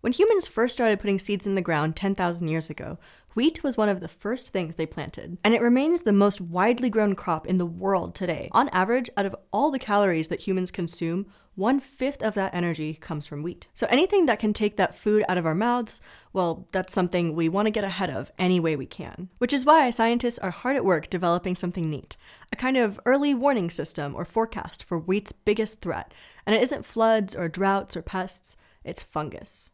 When humans first started putting seeds in the ground 10,000 years ago, wheat was one of the first things they planted, and it remains the most widely grown crop in the world today. On average, out of all the calories that humans consume, 1/5 of that energy comes from wheat. So anything that can take that food out of our mouths, well, that's something we want to get ahead of any way we can. Which is why scientists are hard at work developing something neat, a kind of early warning system or forecast for wheat's biggest threat. And it isn't floods or droughts or pests, it's fungus.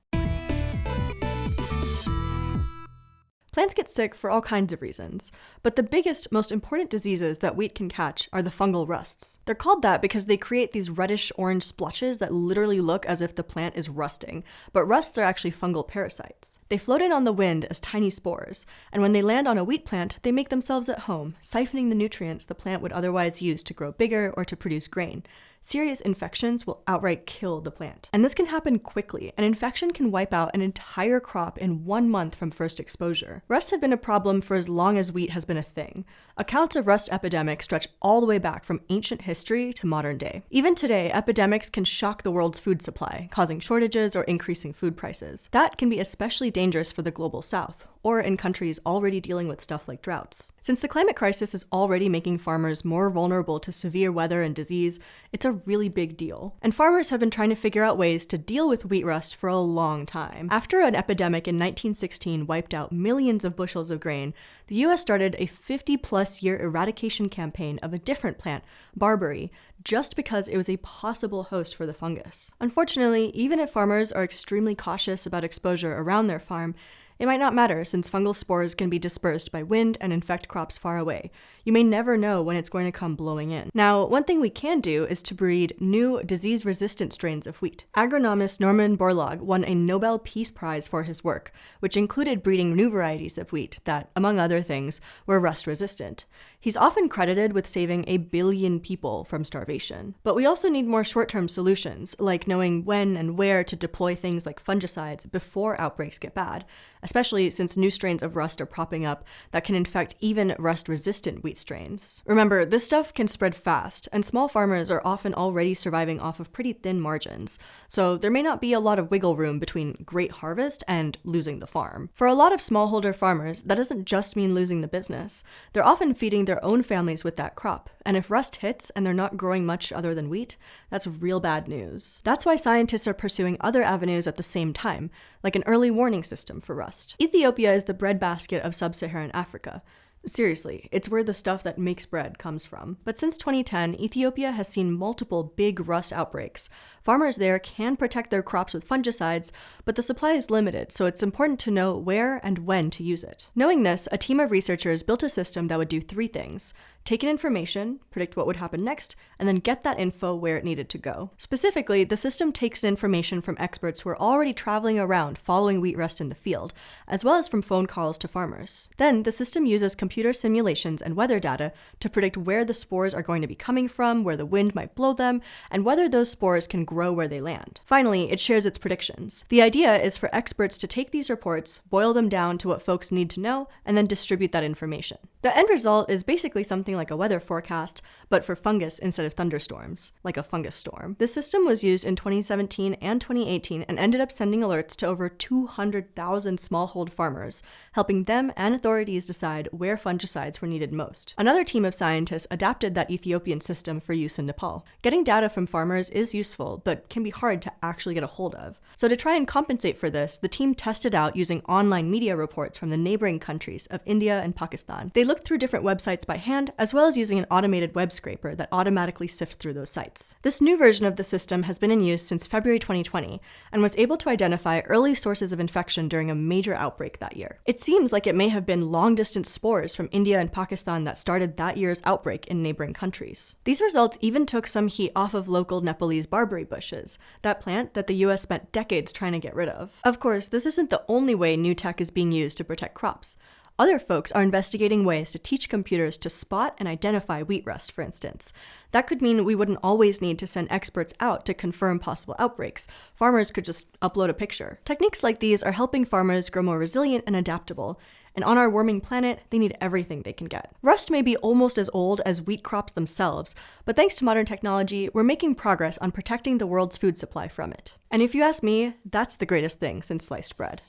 Plants get sick for all kinds of reasons, but the biggest, most important diseases that wheat can catch are the fungal rusts. They're called that because they create these reddish-orange splotches that literally look as if the plant is rusting, but rusts are actually fungal parasites. They float in on the wind as tiny spores, and when they land on a wheat plant, they make themselves at home, siphoning the nutrients the plant would otherwise use to grow bigger or to produce grain. Serious infections will outright kill the plant. And this can happen quickly. An infection can wipe out an entire crop in 1 month from first exposure. Rusts have been a problem for as long as wheat has been a thing. Accounts of rust epidemics stretch all the way back from ancient history to modern day. Even today, epidemics can shock the world's food supply, causing shortages or increasing food prices. That can be especially dangerous for the global south, or in countries already dealing with stuff like droughts. Since the climate crisis is already making farmers more vulnerable to severe weather and disease, it's a really big deal. And farmers have been trying to figure out ways to deal with wheat rust for a long time. After an epidemic in 1916 wiped out millions of bushels of grain, the US started a 50-plus year eradication campaign of a different plant, barberry, just because it was a possible host for the fungus. Unfortunately, even if farmers are extremely cautious about exposure around their farm, it might not matter since fungal spores can be dispersed by wind and infect crops far away. You may never know when it's going to come blowing in. Now, one thing we can do is to breed new disease-resistant strains of wheat. Agronomist Norman Borlaug won a Nobel Peace Prize for his work, which included breeding new varieties of wheat that, among other things, were rust-resistant. He's often credited with saving 1 billion people from starvation. But we also need more short-term solutions, like knowing when and where to deploy things like fungicides before outbreaks get bad, especially since new strains of rust are popping up that can infect even rust-resistant wheat strains. Remember, this stuff can spread fast, and small farmers are often already surviving off of pretty thin margins, so there may not be a lot of wiggle room between great harvest and losing the farm. For a lot of smallholder farmers, that doesn't just mean losing the business. They're often feeding their own families with that crop, and if rust hits and they're not growing much other than wheat, that's real bad news. That's why scientists are pursuing other avenues at the same time, like an early warning system for rust. Ethiopia is the breadbasket of sub-Saharan Africa. Seriously, it's where the stuff that makes bread comes from. But since 2010, Ethiopia has seen multiple big rust outbreaks. Farmers there can protect their crops with fungicides, but the supply is limited, so it's important to know where and when to use it. Knowing this, a team of researchers built a system that would do 3 things: take in information, predict what would happen next, and then get that info where it needed to go. Specifically, the system takes in information from experts who are already traveling around following wheat rust in the field, as well as from phone calls to farmers. Then, the system uses computer simulations and weather data to predict where the spores are going to be coming from, where the wind might blow them, and whether those spores can grow where they land. Finally, it shares its predictions. The idea is for experts to take these reports, boil them down to what folks need to know, and then distribute that information. The end result is basically something like a weather forecast, but for fungus instead of thunderstorms, like a fungus storm. This system was used in 2017 and 2018 and ended up sending alerts to over 200,000 smallhold farmers, helping them and authorities decide where fungicides were needed most. Another team of scientists adapted that Ethiopian system for use in Nepal. Getting data from farmers is useful, but can be hard to actually get a hold of. So to try and compensate for this, the team tested out using online media reports from the neighboring countries of India and Pakistan. They looked through different websites by hand, as well as using an automated web scraper that automatically sifts through those sites. This new version of the system has been in use since February 2020 and was able to identify early sources of infection during a major outbreak that year. It seems like it may have been long-distance spores from India and Pakistan that started that year's outbreak in neighboring countries. These results even took some heat off of local Nepalese barberry bushes, that plant that the US spent decades trying to get rid of. Of course, this isn't the only way new tech is being used to protect crops. Other folks are investigating ways to teach computers to spot and identify wheat rust, for instance. That could mean we wouldn't always need to send experts out to confirm possible outbreaks. Farmers could just upload a picture. Techniques like these are helping farmers grow more resilient and adaptable. And on our warming planet, they need everything they can get. Rust may be almost as old as wheat crops themselves, but thanks to modern technology, we're making progress on protecting the world's food supply from it. And if you ask me, that's the greatest thing since sliced bread.